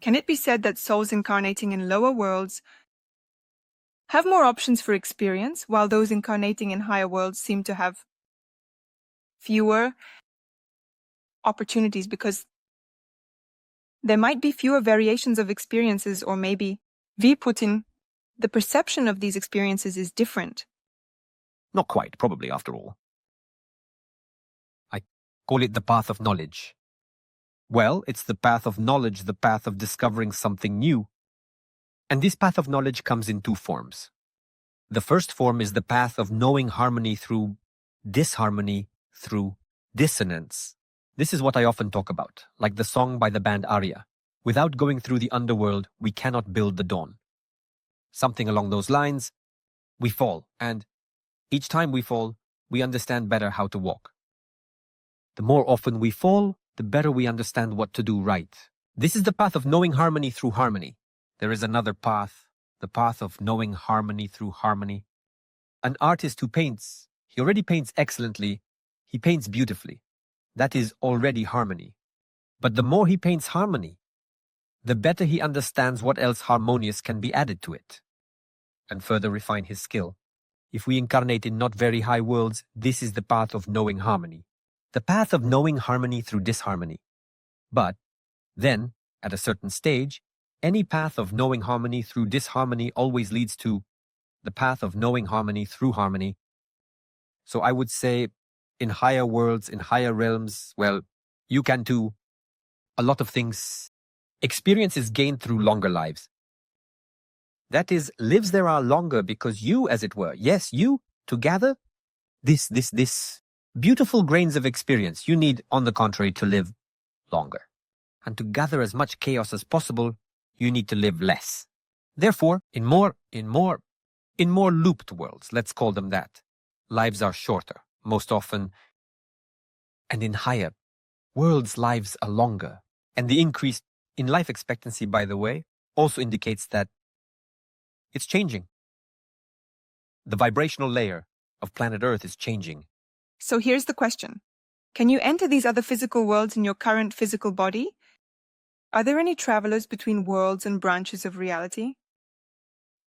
Can it be said that souls incarnating in lower worlds have more options for experience, while those incarnating in higher worlds seem to have fewer opportunities because there might be fewer variations of experiences, or maybe Putin, the perception of these experiences is different? Not quite, probably, after all. I call it the path of knowledge. Well, it's the path of knowledge, the path of discovering something new. And this path of knowledge comes in two forms. The first form is the path of knowing harmony through disharmony, through dissonance. This is what I often talk about, like the song by the band Aria. Without going through the underworld, we cannot build the dawn. Something along those lines, we fall, and each time we fall, we understand better how to walk. The more often we fall, the better we understand what to do right. This is the path of knowing harmony through harmony. There is another path, the path of knowing harmony through harmony. An artist who paints, he already paints excellently, he paints beautifully. That is already harmony. But the more he paints harmony, the better he understands what else harmonious can be added to it, and further refine his skill. If we incarnate in not very high worlds, this is the path of knowing harmony. The path of knowing harmony through disharmony. But then, at a certain stage, any path of knowing harmony through disharmony always leads to the path of knowing harmony through harmony. So I would say, in higher worlds, in higher realms, well, you can do a lot of things. Experience is gained through longer lives. That is, lives there are longer because you, as it were, yes, you, to gather this beautiful grains of experience, you need, on the contrary, to live longer. And to gather as much chaos as possible, you need to live less. Therefore, in more looped worlds, let's call them that, lives are shorter, most often. And in higher worlds, lives are longer. And the increase in life expectancy, by the way, also indicates that it's changing. The vibrational layer of planet Earth is changing. So here's the question. Can you enter these other physical worlds in your current physical body? Are there any travelers between worlds and branches of reality?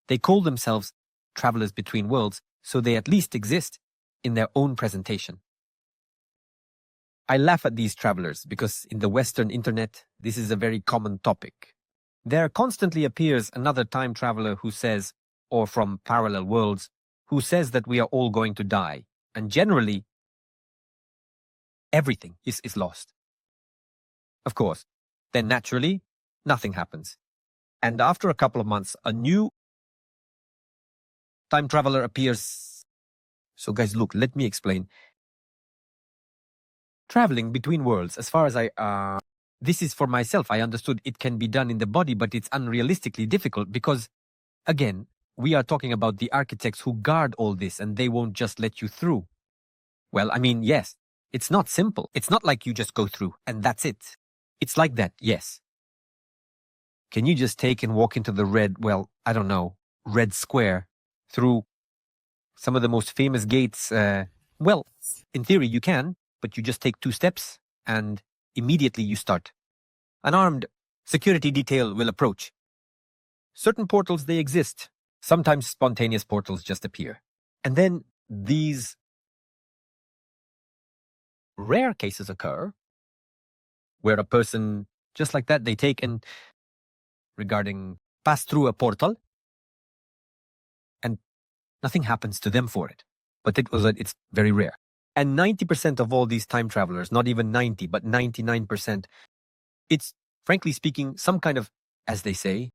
They call themselves travelers between worlds, so they at least exist in their own presentation. I laugh at these travelers because in the Western internet, this is a very common topic. There constantly appears another time traveler who says, or from parallel worlds, who says that we are all going to die. And generally, everything is lost. Of course, then naturally, nothing happens. And after a couple of months, a new time traveler appears. So guys, look, let me explain. Traveling between worlds, as far as this is for myself, I understood it can be done in the body, but it's unrealistically difficult because, again, we are talking about the architects who guard all this and they won't just let you through. Well, I mean, yes, it's not simple. It's not like you just go through and that's it. It's like that, yes. Can you just take and walk into the red square through some of the most famous gates? Well, in theory you can, but you just take 2 steps and immediately you start. An armed security detail will approach. Certain portals, they exist. Sometimes spontaneous portals just appear. And then these rare cases occur where a person, just like that, they take and pass through a portal and nothing happens to them for it. But it's very rare. And 90% of all these time travelers, not even 90, but 99%, it's, frankly speaking, some kind of, as they say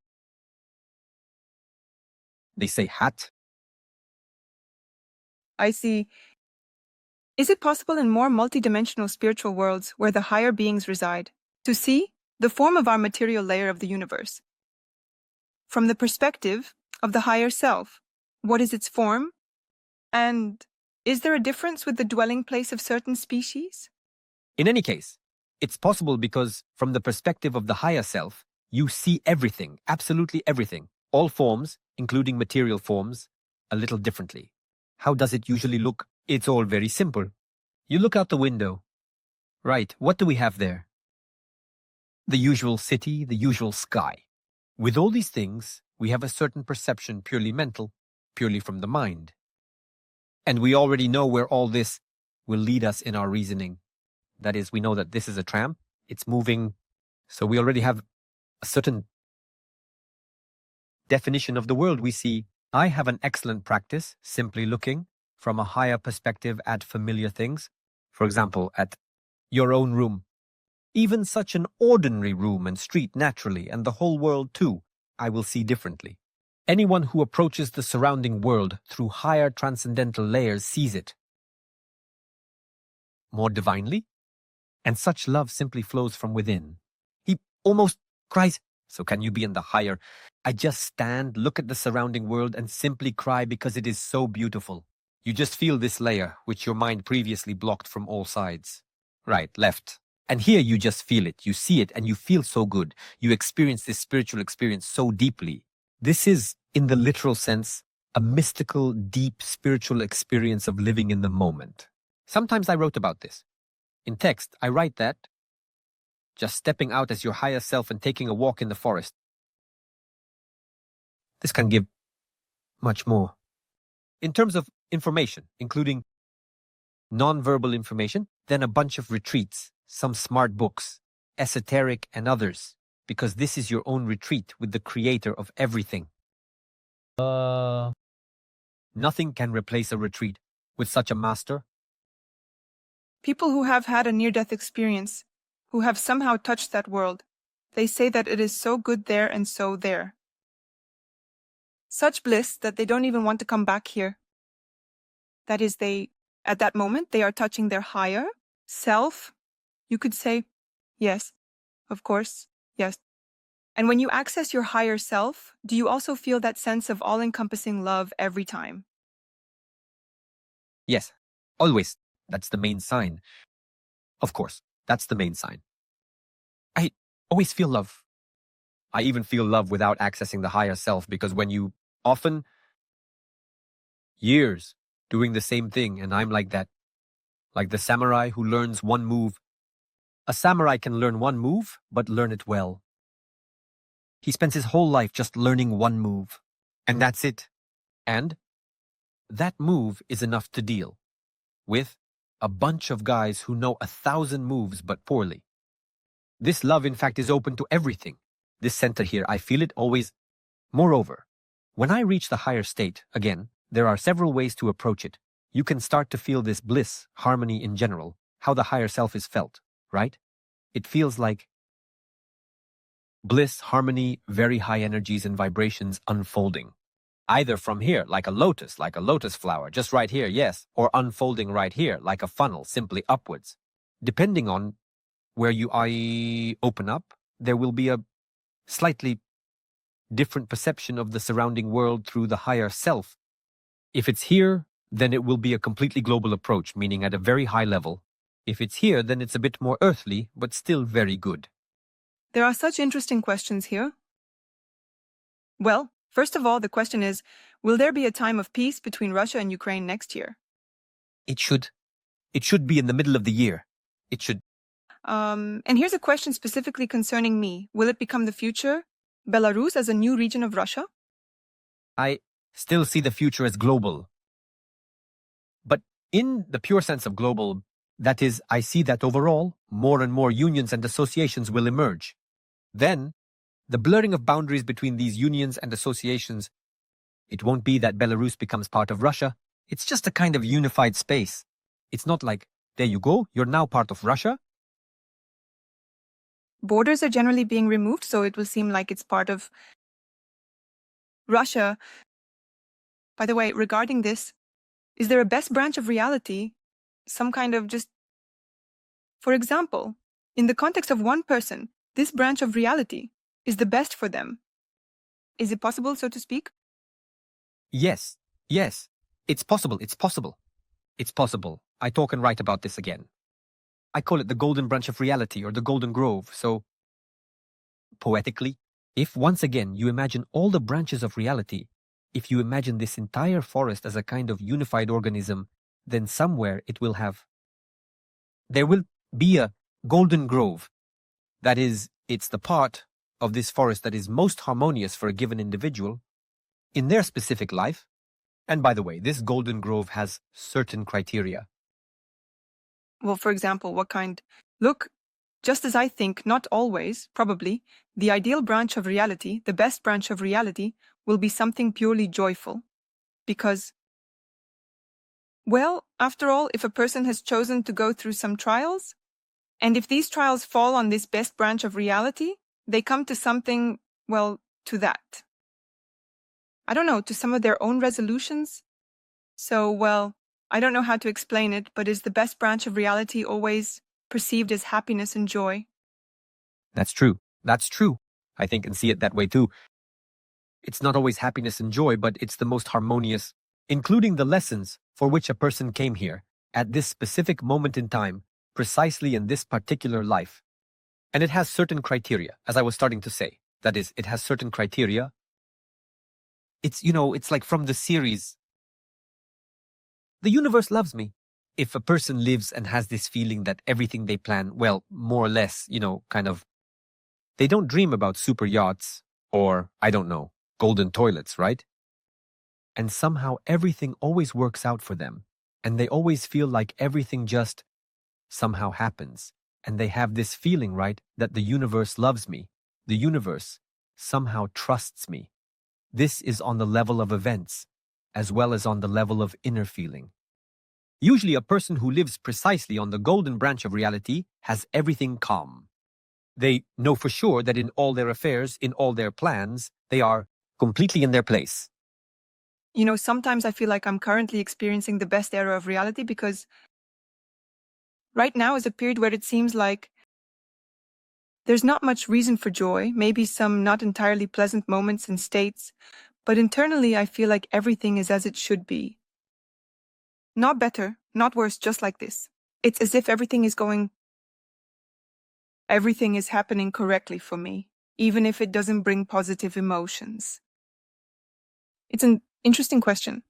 hat. I see. Is it possible in more multidimensional spiritual worlds where the higher beings reside to see the form of our material layer of the universe from the perspective of the higher self? What is its form? And is there a difference with the dwelling place of certain species? In any case, it's possible because from the perspective of the higher self, you see everything, absolutely everything, all forms, including material forms, a little differently. How does it usually look? It's all very simple. You look out the window. Right, what do we have there? the usual city, the usual sky. With all these things, we have a certain perception purely mental, purely from the mind. And we already know where all this will lead us in our reasoning. That is, we know that this is a tram, it's moving, so we already have a certain definition of the world we see. I have an excellent practice simply looking from a higher perspective at familiar things. For example, at your own room. Even such an ordinary room and street naturally, and the whole world too, I will see differently. Anyone who approaches the surrounding world through higher transcendental layers sees it more divinely, and such love simply flows from within. He almost cries, so can you be in the higher? I just stand, look at the surrounding world, and simply cry because it is so beautiful. You just feel this layer, which your mind previously blocked from all sides. Right, left. And here you just feel it, you see it, and you feel so good. You experience this spiritual experience so deeply. This is, in the literal sense, a mystical, deep spiritual experience of living in the moment. Sometimes I wrote about this. In text, I write that just stepping out as your higher self and taking a walk in the forest. This can give much more. In terms of information, including non-verbal information, then a bunch of retreats, some smart books, esoteric and others, because this is your own retreat with the creator of everything. Nothing can replace a retreat with such a master. People who have had a near-death experience, who have somehow touched that world, they say that it is so good there and so there. Such bliss that they don't even want to come back here. That is, at that moment, they are touching their higher self. You could say, yes, of course, yes. And when you access your higher self, do you also feel that sense of all-encompassing love every time? Yes, always. That's the main sign. Of course, that's the main sign. I always feel love. I even feel love without accessing the higher self, because when you often years doing the same thing, and I'm like that, like the samurai who learns one move. A samurai can learn one move, but learn it well. He spends his whole life just learning one move, and that's it. And that move is enough to deal with a bunch of guys who know 1,000 moves but poorly. This love, in fact, is open to everything. This center here, I feel it always. Moreover, when I reach the higher state, again, there are several ways to approach it. You can start to feel this bliss, harmony in general, how the higher self is felt, right? It feels like bliss, harmony, very high energies and vibrations unfolding. Either from here, like a lotus flower, just right here, yes, or unfolding right here, like a funnel, simply upwards. Depending on where you open up, there will be a slightly different perception of the surrounding world through the higher self. If it's here, then it will be a completely global approach, meaning at a very high level. If it's here, then it's a bit more earthly, but still very good. There are such interesting questions here. Well, first of all, the question is, will there be a time of peace between Russia and Ukraine next year? It should. It should be in the middle of the year. It should. And here's a question specifically concerning me. Will it become the future, Belarus as a new region of Russia? I still see the future as global. But in the pure sense of global, that is, I see that overall, more and more unions and associations will emerge. Then, the blurring of boundaries between these unions and associations, it won't be that Belarus becomes part of Russia. It's just a kind of unified space. It's not like, there you go, you're now part of Russia. Borders are generally being removed, so it will seem like it's part of Russia. By the way, regarding this, is there a best branch of reality? Some kind of just... For example, in the context of one person, this branch of reality is the best for them. Is it possible, so to speak? Yes. It's possible. I talk and write about this again. I call it the golden branch of reality, or the golden grove. So, poetically, if once again you imagine all the branches of reality, if you imagine this entire forest as a kind of unified organism, then somewhere it will have... There will be a golden grove. That is, It's the part of this forest that is most harmonious for a given individual in their specific life. And by the way, this golden grove has certain criteria. Well, for example, what kind? Look, just as I think, not always, probably, the ideal branch of reality, the best branch of reality, will be something purely joyful. Because, well, after all, if a person has chosen to go through some trials, and if these trials fall on this best branch of reality, they come to something, well, to that. I don't know, to some of their own resolutions. So, well, I don't know how to explain it, but is the best branch of reality always perceived as happiness and joy? That's true. That's true. I think and see it that way too. It's not always happiness and joy, but it's the most harmonious, including the lessons for which a person came here at this specific moment in time, precisely in this particular life. And it has certain criteria, as I was starting to say. That is, it has certain criteria. It's like from the series, The Universe Loves Me. If a person lives and has this feeling that everything they plan, well, more or less, they don't dream about super yachts or, I don't know, golden toilets, right? And somehow everything always works out for them. And they always feel like everything just somehow happens. And they have this feeling, right, that the universe loves me. The universe somehow trusts me. This is on the level of events, as well as on the level of inner feeling. Usually a person who lives precisely on the golden branch of reality has everything calm. They know for sure that in all their affairs, in all their plans, they are completely in their place. Sometimes I feel like I'm currently experiencing the best era of reality because right now is a period where it seems like there's not much reason for joy, maybe some not entirely pleasant moments and states, but internally I feel like everything is as it should be. Not better, not worse, just like this. It's as if everything is happening correctly for me, even if it doesn't bring positive emotions. It's an interesting question.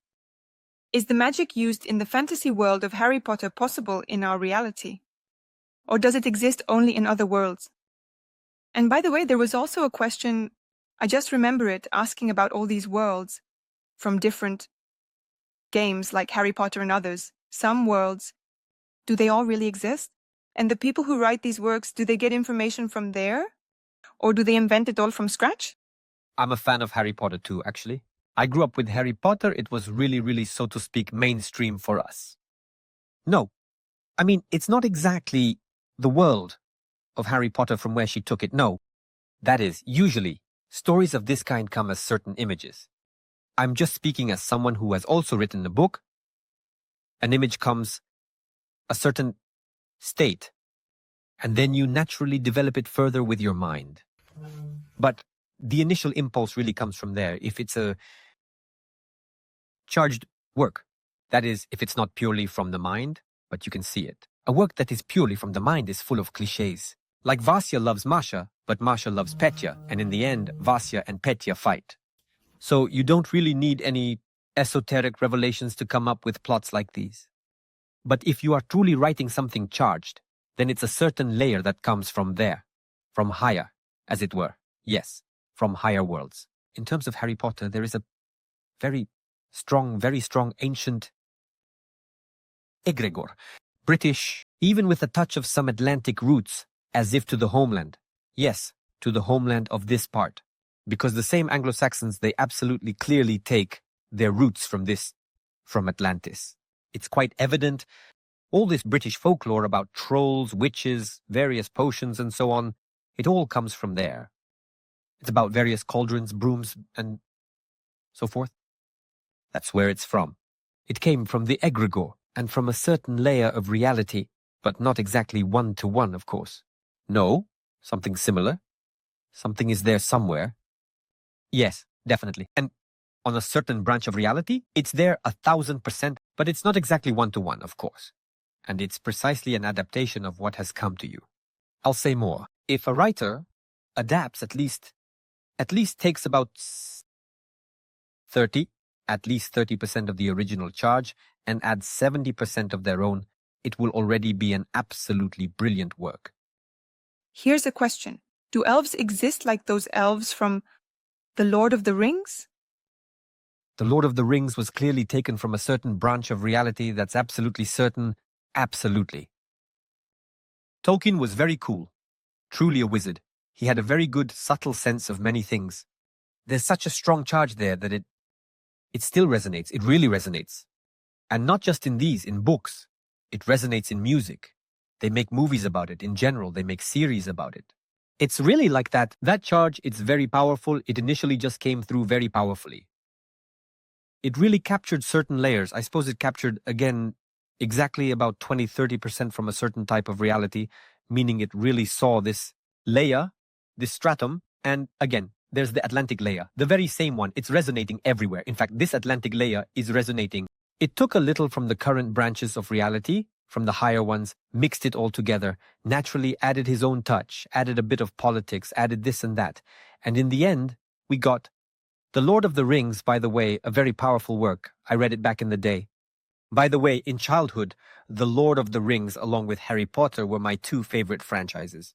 Is the magic used in the fantasy world of Harry Potter possible in our reality? Or does it exist only in other worlds? And by the way, there was also a question, I just remember it, asking about all these worlds from different games like Harry Potter and others. Some worlds, do they all really exist? And the people who write these works, do they get information from there? Or do they invent it all from scratch? I'm a fan of Harry Potter too, actually. I grew up with Harry Potter. It was really, really, so to speak, mainstream for us. No, I mean, it's not exactly the world of Harry Potter from where she took it. No, that is, usually, stories of this kind come as certain images. I'm just speaking as someone who has also written a book. An image comes a certain state, and then you naturally develop it further with your mind. But the initial impulse really comes from there. If it's a charged work, that is, if it's not purely from the mind, but you can see it. A work that is purely from the mind is full of cliches. Like Vasya loves Masha, but Masha loves Petya, and in the end, Vasya and Petya fight. So you don't really need any esoteric revelations to come up with plots like these. But if you are truly writing something charged, then it's a certain layer that comes from there, from higher, as it were. Yes, from higher worlds. In terms of Harry Potter, there is a very strong ancient egregore. British, even with a touch of some Atlantic roots, as if to the homeland. Yes, to the homeland of this part. Because the same Anglo-Saxons, they absolutely clearly take their roots from Atlantis. It's quite evident. All this British folklore about trolls, witches, various potions and so on, it all comes from there. It's about various cauldrons, brooms, and so forth. That's where it's from. It came from the egregore and from a certain layer of reality, but not exactly one-to-one, of course. No, something similar. Something is there somewhere. Yes, definitely. And on a certain branch of reality, it's there 1,000%, but it's not exactly one-to-one, of course. And it's precisely an adaptation of what has come to you. I'll say more. If a writer adapts at least takes about 30% of the original charge and adds 70% of their own, it will already be an absolutely brilliant work. Here's a question. Do elves exist like those elves from The Lord of the Rings? The Lord of the Rings was clearly taken from a certain branch of reality that's absolutely certain, absolutely. Tolkien was very cool, truly a wizard. He had a very good, subtle sense of many things. There's such a strong charge there that it still resonates, it really resonates. And not just in books. It resonates in music. They make movies about it. In general, they make series about it. It's really like that. That charge, it's very powerful. It initially just came through very powerfully. It really captured certain layers. I suppose it captured, again, exactly about 20-30% from a certain type of reality, meaning it really saw this layer, this stratum, and again, there's the Atlantic layer, the very same one. It's resonating everywhere. In fact, this Atlantic layer is resonating. It took a little from the current branches of reality, from the higher ones, mixed it all together, naturally added his own touch, added a bit of politics, added this and that. And in the end, we got The Lord of the Rings, by the way, a very powerful work. I read it back in the day. By the way, in childhood, The Lord of the Rings along with Harry Potter were my two favorite franchises.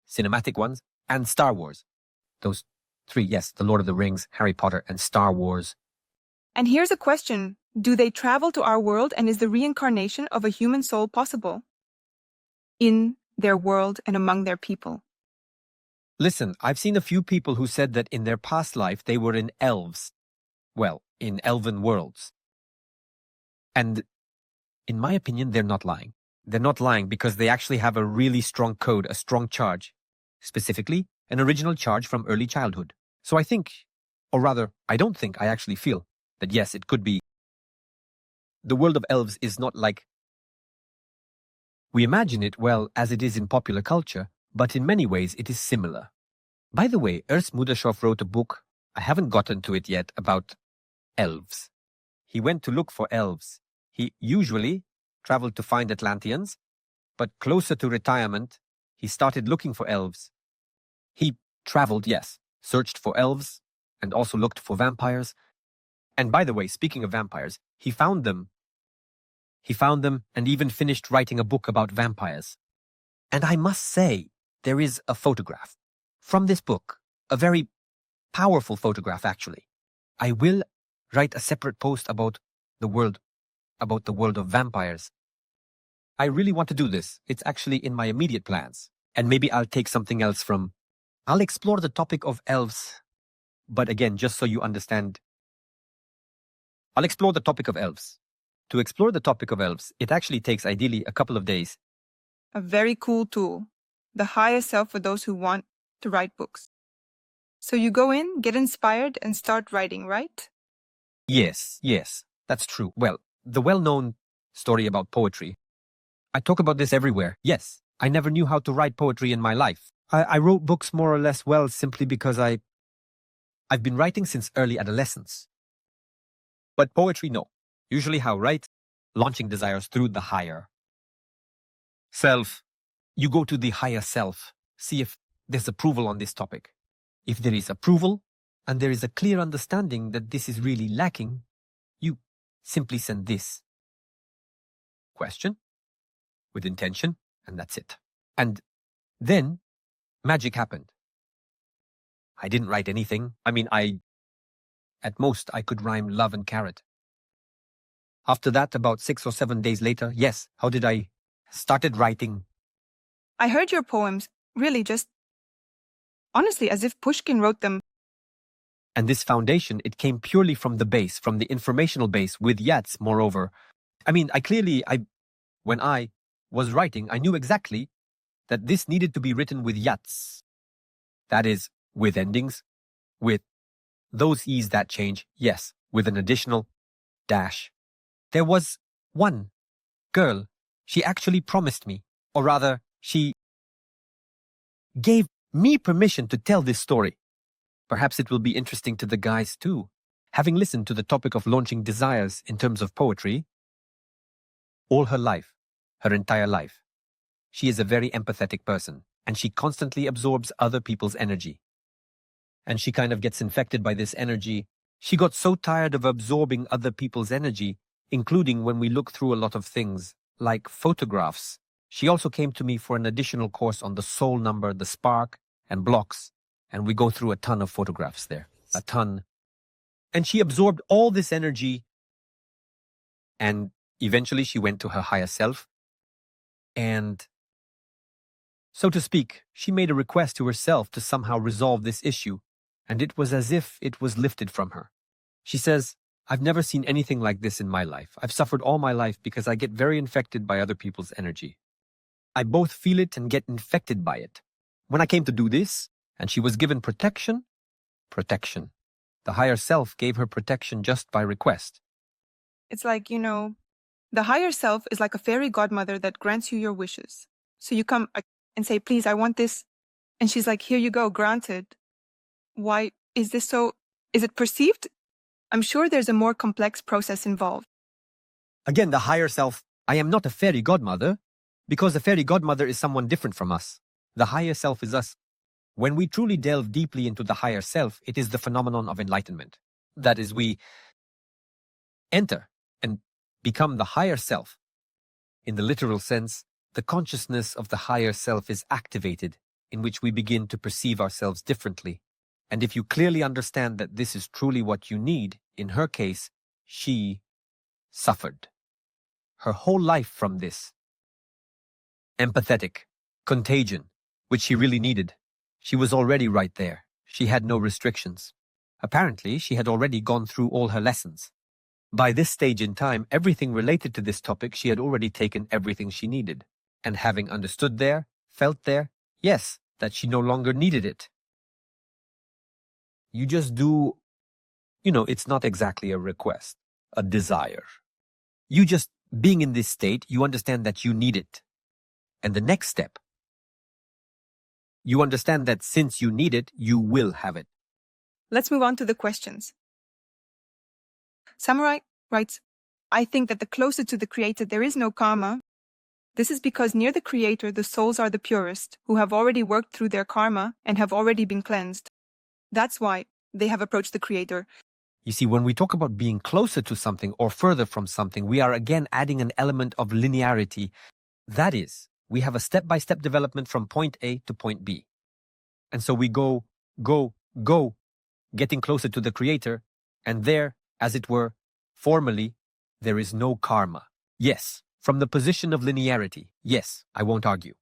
Cinematic ones and Star Wars. Those three, yes, The Lord of the Rings, Harry Potter, and Star Wars. And here's a question. Do they travel to our world, and is the reincarnation of a human soul possible in their world and among their people? Listen, I've seen a few people who said that in their past life they were in elves. Well, in elven worlds. And in my opinion, they're not lying. They're not lying because they actually have a really strong code, a strong charge. Specifically, an original charge from early childhood. So I think, or rather, I don't think, I actually feel that yes, it could be. The world of elves is not like we imagine it, well, as it is in popular culture, but in many ways it is similar. By the way, Ernst Mudashoff wrote a book, I haven't gotten to it yet, about elves. He went to look for elves. He usually traveled to find Atlanteans, but closer to retirement, he started looking for elves. He traveled, yes, searched for elves, and also looked for vampires. And by the way, speaking of vampires, he found them. He found them and even finished writing a book about vampires. And I must say, there is a photograph from this book, a very powerful photograph actually. I will write a separate post about the world of vampires. I really want to do this. It's actually in my immediate plans. And maybe I'll take something else from. I'll explore the topic of elves. But again, just so you understand, I'll explore the topic of elves. To explore the topic of elves, it actually takes ideally a couple of days. A very cool tool. The higher self for those who want to write books. So you go in, get inspired, and start writing, right? Yes, that's true. Well, the well-known story about poetry. I talk about this everywhere. Yes, I never knew how to write poetry in my life. I wrote books more or less well simply because I've been writing since early adolescence. But poetry, no. Usually how, right? Launching desires through the higher self. You go to the higher self. See if there's approval on this topic. If there is approval, and there is a clear understanding that this is really lacking, you simply send this question with intention, and that's it. And then magic happened. I didn't write anything. I mean, at most, I could rhyme love and carrot. After that, about 6 or 7 days later, yes, how did I started writing? I heard your poems, really just, honestly, as if Pushkin wrote them. And this foundation, it came purely from the base, from the informational base, with yats, moreover. I mean, when I was writing, I knew exactly that this needed to be written with yats. That is, with endings, with those e's that change, yes, with an additional dash. There was one girl, she actually promised me, or rather, she gave me permission to tell this story. Perhaps it will be interesting to the guys too. Having listened to the topic of launching desires in terms of poetry, all her life, her entire life, she is a very empathetic person, and she constantly absorbs other people's energy. And she kind of gets infected by this energy. She got so tired of absorbing other people's energy, including when we look through a lot of things, like photographs. She also came to me for an additional course on the soul number, the spark, and blocks, and we go through a ton of photographs there. A ton. And she absorbed all this energy, and eventually she went to her higher self, and, so to speak, she made a request to herself to somehow resolve this issue, and it was as if it was lifted from her. She says, I've never seen anything like this in my life. I've suffered all my life because I get very infected by other people's energy. I both feel it and get infected by it. When I came to do this, and she was given protection. The higher self gave her protection just by request. It's like, the higher self is like a fairy godmother that grants you your wishes. So you come and say, please, I want this. And she's like, here you go, granted. Why is this so? Is it perceived? I'm sure there's a more complex process involved. Again, the higher self, I am not a fairy godmother, because a fairy godmother is someone different from us. The higher self is us. When we truly delve deeply into the higher self, it is the phenomenon of enlightenment. That is, we enter and become the higher self. In the literal sense, the consciousness of the higher self is activated, in which we begin to perceive ourselves differently. And if you clearly understand that this is truly what you need, in her case, she suffered her whole life from this. Empathetic, contagion, which she really needed. She was already right there. She had no restrictions. Apparently, she had already gone through all her lessons. By this stage in time, everything related to this topic, she had already taken everything she needed. And having understood there, felt there, yes, that she no longer needed it. You just do, it's not exactly a request, a desire. You just, being in this state, you understand that you need it. And the next step, you understand that since you need it, you will have it. Let's move on to the questions. Samurai writes, I think that the closer to the Creator there is no karma. This is because near the Creator the souls are the purest, who have already worked through their karma and have already been cleansed. That's why they have approached the Creator. You see, when we talk about being closer to something or further from something, we are again adding an element of linearity. That is, we have a step-by-step development from point A to point B. And so we go, getting closer to the Creator, and there, as it were, formally, there is no karma. Yes, from the position of linearity, yes, I won't argue.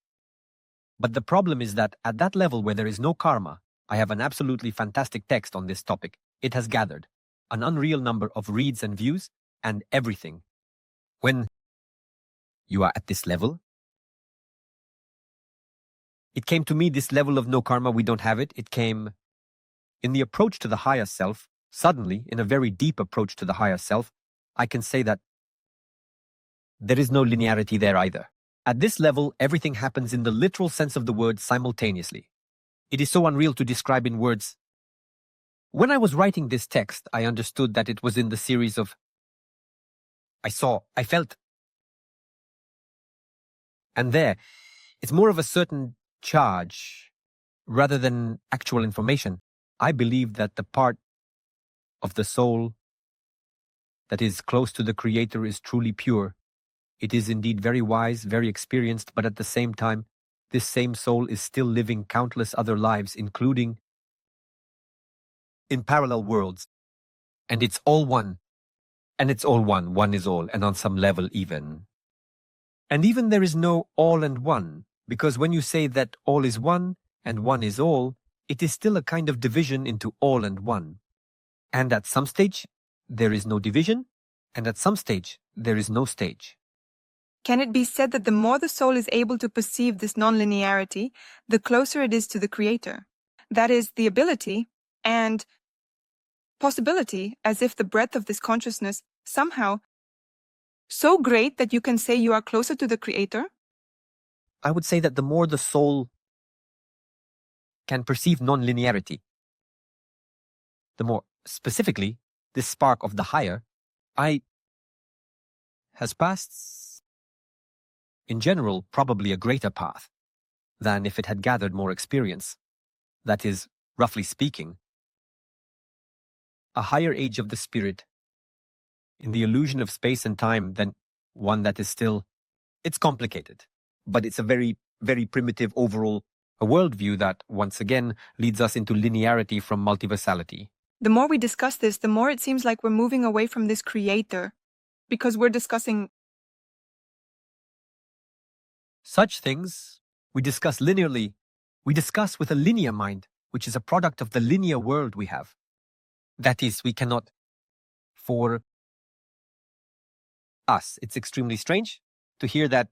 But the problem is that at that level where there is no karma, I have an absolutely fantastic text on this topic. It has gathered an unreal number of reads and views and everything. When you are at this level, it came to me, this level of no karma, we don't have it. It came in the approach to the higher self. Suddenly, in a very deep approach to the higher self, I can say that there is no linearity there either. At this level, everything happens in the literal sense of the word simultaneously. It is so unreal to describe in words. When I was writing this text, I understood that it was in the series of I felt. And there, it's more of a certain charge rather than actual information. I believe that the part of the soul that is close to the Creator is truly pure. It is indeed very wise, very experienced, but at the same time, this same soul is still living countless other lives, including in parallel worlds. And it's all one. And it's all one. One is all, and on some level even. And even there is no all and one, because when you say that all is one and one is all, it is still a kind of division into all and one. And at some stage, there is no division, and at some stage, there is no stage. Can it be said that the more the soul is able to perceive this non-linearity, the closer it is to the Creator? That is, the ability and possibility, as if the breadth of this consciousness somehow so great that you can say you are closer to the Creator? I would say that the more the soul can perceive non-linearity, the more specifically this spark of the higher has passed, in general, probably a greater path than if it had gathered more experience. That is, roughly speaking, a higher age of the spirit in the illusion of space and time than one that is still, it's complicated, but it's a very, very primitive overall A worldview that, once again, leads us into linearity from multiversality. The more we discuss this, the more it seems like we're moving away from this creator, because we're discussing such things we discuss linearly. We discuss with a linear mind, which is a product of the linear world we have. That is, we cannot. For us, it's extremely strange to hear that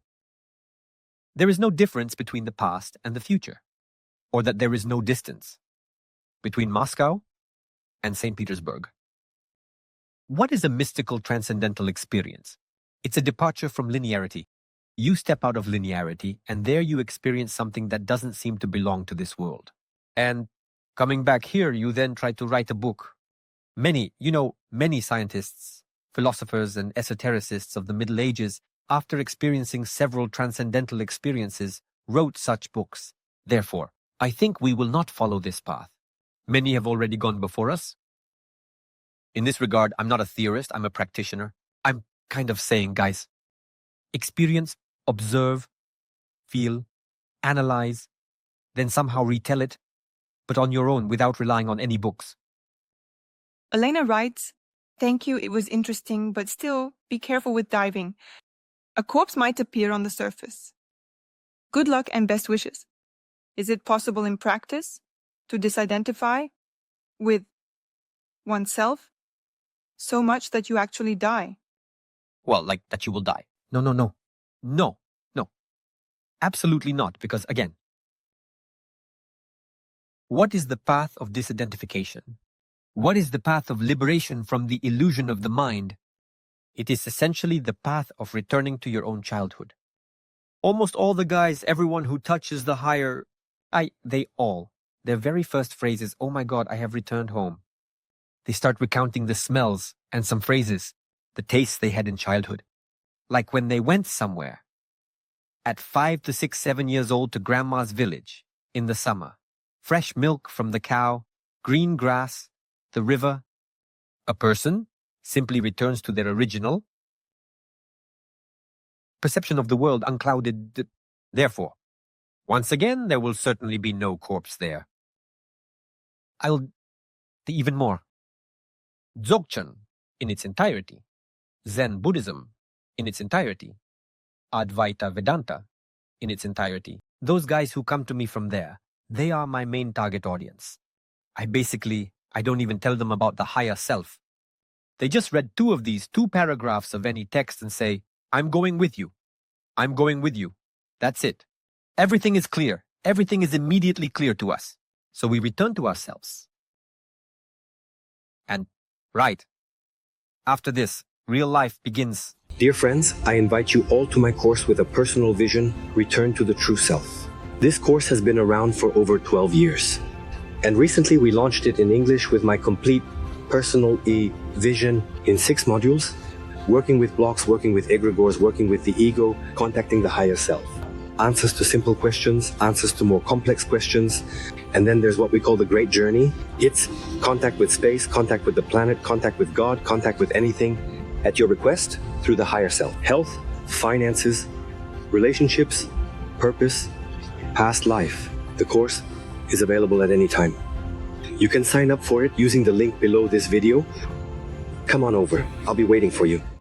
there is no difference between the past and the future, or that there is no distance between Moscow and St. Petersburg. What is a mystical transcendental experience? It's a departure from linearity. You step out of linearity, and there you experience something that doesn't seem to belong to this world. And coming back here, you then try to write a book. Many scientists, philosophers, and esotericists of the Middle Ages, after experiencing several transcendental experiences, wrote such books. Therefore, I think we will not follow this path. Many have already gone before us. In this regard, I'm not a theorist, I'm a practitioner. I'm kind of saying, guys, experience, observe, feel, analyze, then somehow retell it, but on your own without relying on any books. Elena writes, "Thank you, it was interesting, but still, be careful with diving. A corpse might appear on the surface. Good luck and best wishes. Is it possible in practice to disidentify with oneself so much that you actually die?" Well, like that you will die. No. Absolutely not, because again, what is the path of disidentification? What is the path of liberation from the illusion of the mind? It is essentially the path of returning to your own childhood. Almost all the guys, everyone who touches the higher, their very first phrase is, "Oh my God, I have returned home." They start recounting the smells and some phrases, the tastes they had in childhood. Like when they went somewhere at 5 to 6, 7 years old to grandma's village in the summer. Fresh milk from the cow, green grass, the river. A person simply returns to their original perception of the world unclouded. Therefore, once again, there will certainly be no corpse there. Even more. Dzogchen in its entirety, Zen Buddhism in its entirety, Advaita Vedanta in its entirety. Those guys who come to me from there, they are my main target audience. I don't even tell them about the higher self. They just read 2 of these 2 paragraphs of any text and say, "I'm going with you. I'm going with you." That's it. Everything is clear. Everything is immediately clear to us. So we return to ourselves. And, right, after this, real life begins. Dear friends, I invite you all to my course with a personal vision, Return to the True Self. This course has been around for over 12 years. And recently we launched it in English with my complete personal vision in 6 modules, working with blocks, working with egregores, working with the ego, contacting the higher self. Answers to simple questions, answers to more complex questions, and then there's what we call the Great Journey. It's contact with space, contact with the planet, contact with God, contact with anything at your request through the higher self. Health, finances, relationships, purpose, past life. The course is available at any time. You can sign up for it using the link below this video. Come on over, I'll be waiting for you.